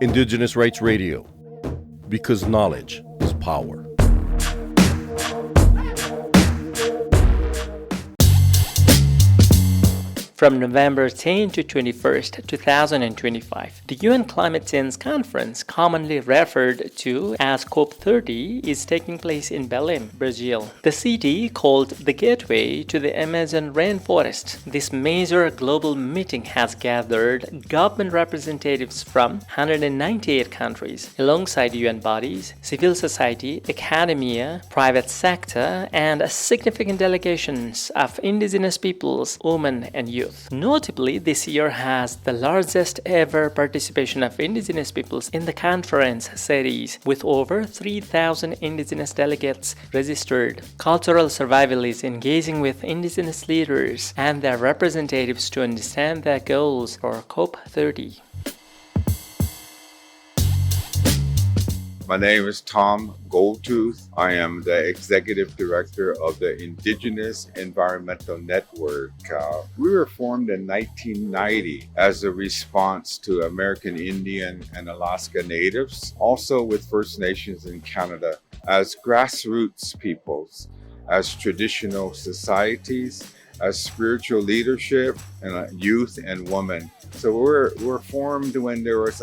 Indigenous Rights Radio, because knowledge is power. From November 10 to 21st, 2025, the UN Climate Change Conference, commonly referred to as COP30, is taking place in Belém, Brazil. The city, called the gateway to the Amazon rainforest, this major global meeting has gathered government representatives from 198 countries, alongside UN bodies, civil society, academia, private sector, and significant delegations of indigenous peoples, women, and youth. Notably, this year has the largest ever participation of indigenous peoples in the conference series, with over 3,000 indigenous delegates registered. Cultural survival is engaging with indigenous leaders and their representatives to understand their goals for COP30. My name is Tom Goldtooth. I am the Executive Director of the Indigenous Environmental Network. We were formed in 1990 as a response to American Indian and Alaska Natives, also with First Nations in Canada, as grassroots peoples, as traditional societies, as spiritual leadership, and youth and women. So we're formed when there was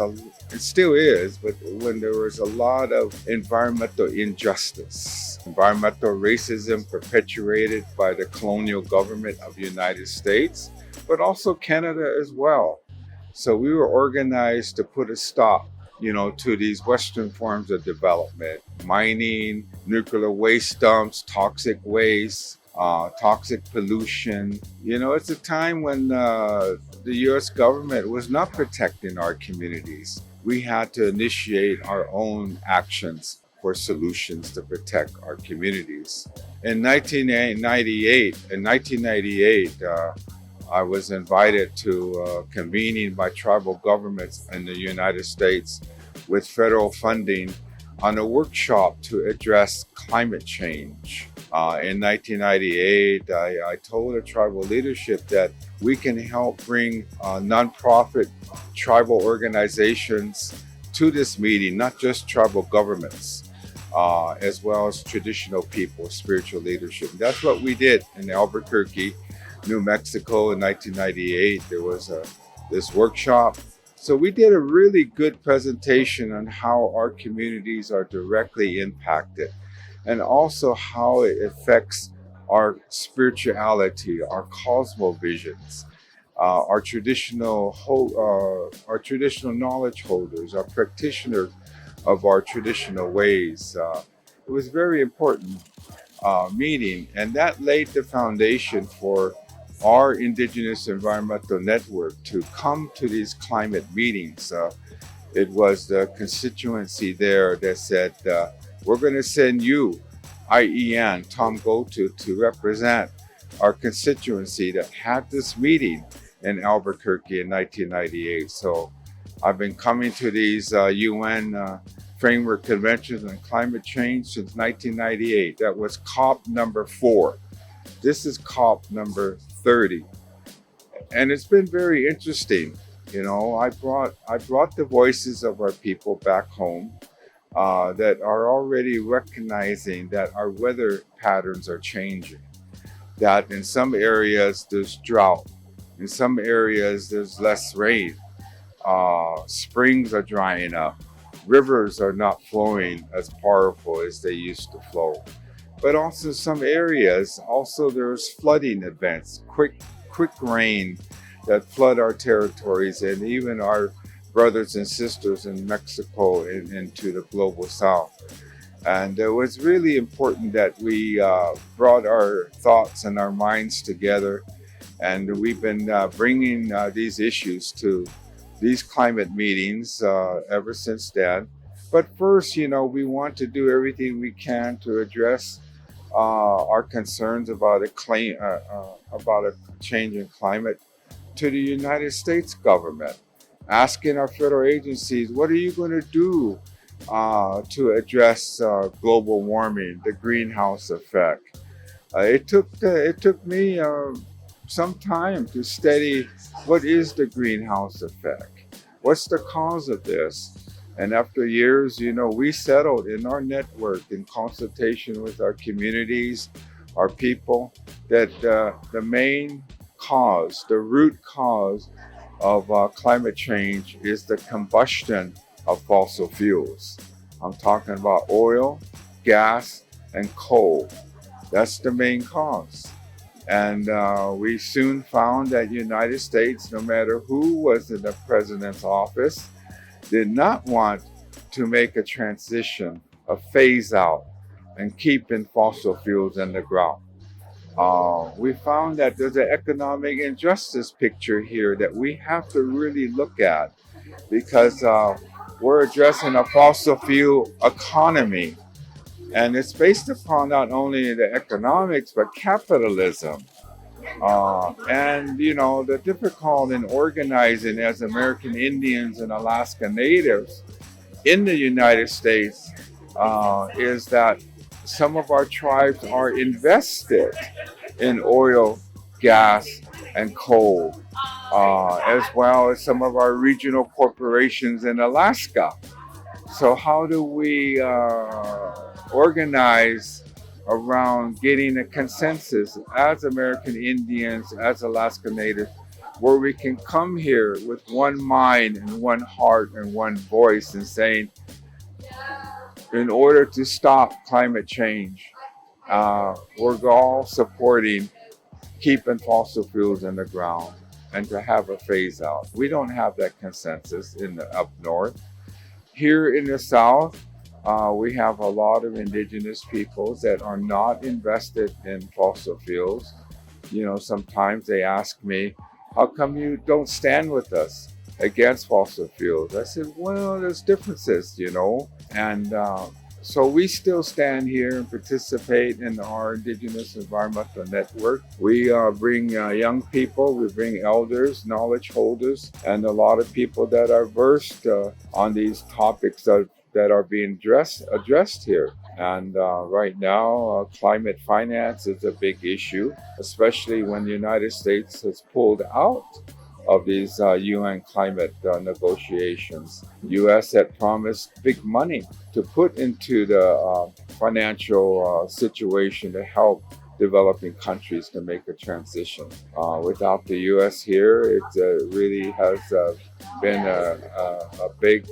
it still is, but when there was a lot of environmental injustice, environmental racism perpetuated by the colonial government of the United States, but also Canada as well. So we were organized to put a stop, to these Western forms of development: mining, nuclear waste dumps, toxic waste, toxic pollution. It's a time when the U.S. government was not protecting our communities. We had to initiate our own actions for solutions to protect our communities. In 1998, I was invited to a convening by tribal governments in the United States with federal funding on a workshop to address climate change. In 1998, I told the tribal leadership that we can help bring nonprofit tribal organizations to this meeting, not just tribal governments, as well as traditional people, spiritual leadership. That's what we did in Albuquerque, New Mexico in 1998. There was this workshop. So we did a really good presentation on how our communities are directly impacted, and also how it affects our spirituality, our cosmovisions, our traditional knowledge holders, our practitioners of our traditional ways. It was a very important meeting, and that laid the foundation for our Indigenous Environmental Network to come to these climate meetings. It was the constituency there that said, we're going to send you, IEN, Tom Goldtooth, to represent our constituency that had this meeting in Albuquerque in 1998. So I've been coming to these UN framework conventions on climate change since 1998. That was COP number 4. This is COP number 30. And it's been very interesting. I brought the voices of our people back home that are already recognizing that our weather patterns are changing, that in some areas there's drought, in some areas there's less rain, springs are drying up, rivers are not flowing as powerful as they used to flow. But also some areas, there's flooding events, quick rain that flood our territories and even our brothers and sisters in Mexico and into the global south. And it was really important that we brought our thoughts and our minds together. And we've been bringing these issues to these climate meetings ever since then. But first, we want to do everything we can to address our concerns about a change in climate to the United States government, asking our federal agencies, what are you going to do to address global warming, the greenhouse effect? It took me some time to study what is the greenhouse effect? What's the cause of this? And after years, we settled in our network in consultation with our communities, our people, that the main cause, the root cause of climate change is the combustion of fossil fuels. I'm talking about oil, gas, and coal. That's the main cause. And we soon found that United States, no matter who was in the president's office, did not want to make a transition, a phase out, and keeping fossil fuels in the ground. We found that there's an economic injustice picture here that we have to really look at, because we're addressing a fossil fuel economy. And it's based upon not only the economics, but capitalism. And the difficult in organizing as American Indians and Alaska Natives in the United States is that some of our tribes are invested in oil, gas, and coal, as well as some of our regional corporations in Alaska. So how do we organize around getting a consensus as American Indians, as Alaska Natives, where we can come here with one mind and one heart and one voice and saying, in order to stop climate change, we're all supporting keeping fossil fuels in the ground and to have a phase out. We don't have that consensus in the up north. Here in the South, we have a lot of indigenous peoples that are not invested in fossil fuels. Sometimes they ask me, how come you don't stand with us against fossil fuels? I said, well, there's differences, and so we still stand here and participate in our Indigenous Environmental Network. We bring young people, we bring elders, knowledge holders, and a lot of people that are versed on these topics that are being addressed here. And right now, climate finance is a big issue, especially when the United States has pulled out of these UN climate negotiations. U.S. had promised big money to put into the financial situation to help developing countries to make a transition. Without the U.S. here, it really has been a big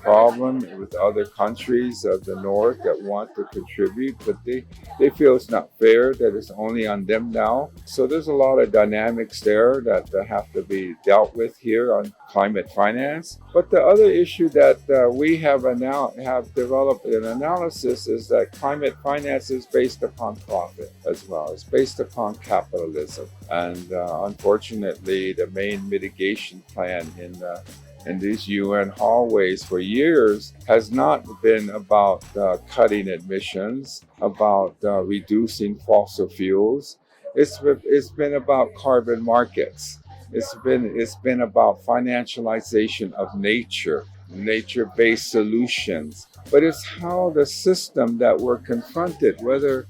problem with other countries of the North that want to contribute, but they feel it's not fair, that it's only on them now. So there's a lot of dynamics there that have to be dealt with here on climate finance. But the other issue that we have developed an analysis is that climate finance is based upon profit as well. It's based upon capitalism. And unfortunately, the main mitigation plan in these UN hallways for years has not been about cutting emissions, about reducing fossil fuels. It's been about carbon markets. It's been about financialization of nature-based solutions. But it's how the system that we're confronted, whether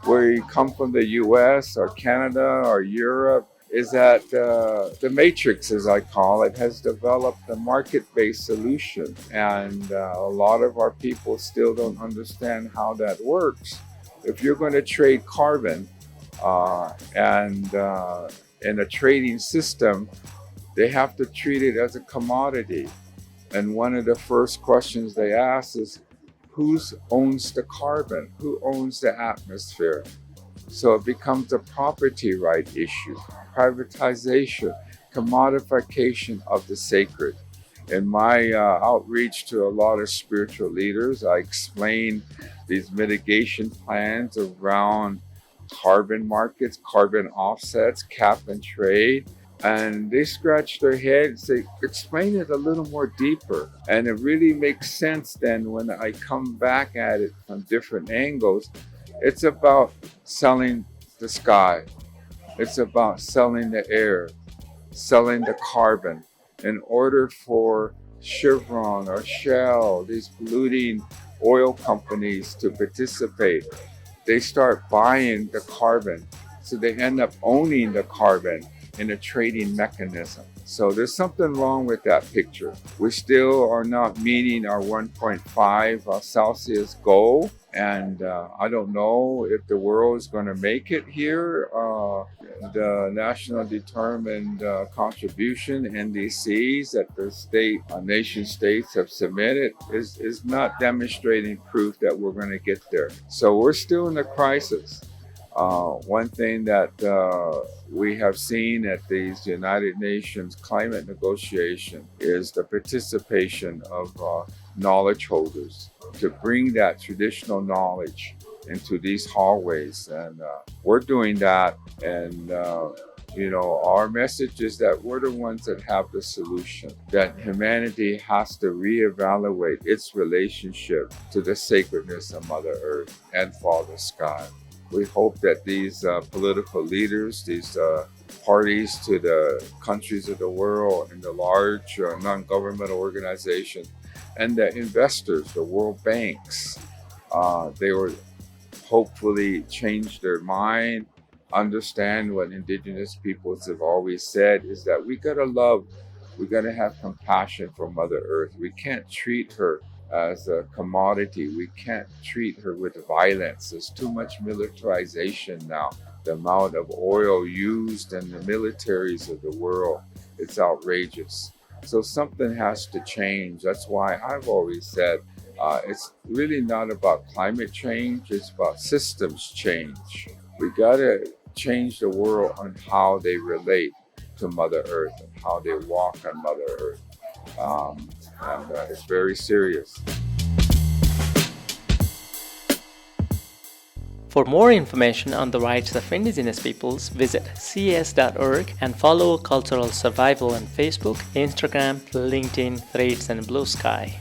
we come from the US or Canada or Europe, is that the matrix, as I call it, has developed a market-based solution. And a lot of our people still don't understand how that works. If you're going to trade carbon and in a trading system, they have to treat it as a commodity. And one of the first questions they ask is, who owns the carbon? Who owns the atmosphere? So it becomes a property right issue, privatization, commodification of the sacred. In my outreach to a lot of spiritual leaders, I explain these mitigation plans around carbon markets, carbon offsets, cap and trade. And they scratch their heads, they explain it a little more deeper. And it really makes sense then when I come back at it from different angles. It's about selling the sky. It's about selling the air, selling the carbon. In order for Chevron or Shell, these polluting oil companies to participate, they start buying the carbon So they end up owning the carbon in a trading mechanism. So there's something wrong with that picture. We still are not meeting our 1.5 Celsius goal. And I don't know if the world is going to make it here. The national determined contribution NDCs that the nation states have submitted is not demonstrating proof that we're going to get there. So we're still in a crisis. One thing that we have seen at these United Nations climate negotiation is the participation of knowledge holders to bring that traditional knowledge into these hallways. And we're doing that. And, our message is that we're the ones that have the solution, that humanity has to reevaluate its relationship to the sacredness of Mother Earth and Father Sky. We hope that these political leaders, these parties to the countries of the world and the large non-governmental organizations and the investors, the world banks, they will hopefully change their mind, understand what Indigenous peoples have always said is that we gotta love, we gotta have compassion for Mother Earth. We can't treat her as a commodity. We can't treat her with violence. There's too much militarization now. The amount of oil used in the militaries of the world, it's outrageous. So something has to change. That's why I've always said it's really not about climate change, it's about systems change. We gotta change the world on how they relate to Mother Earth and how they walk on Mother Earth. And it's very serious. For more information on the rights of Indigenous peoples, visit cs.org and follow Cultural Survival on Facebook, Instagram, LinkedIn, Threads, and Blue Sky.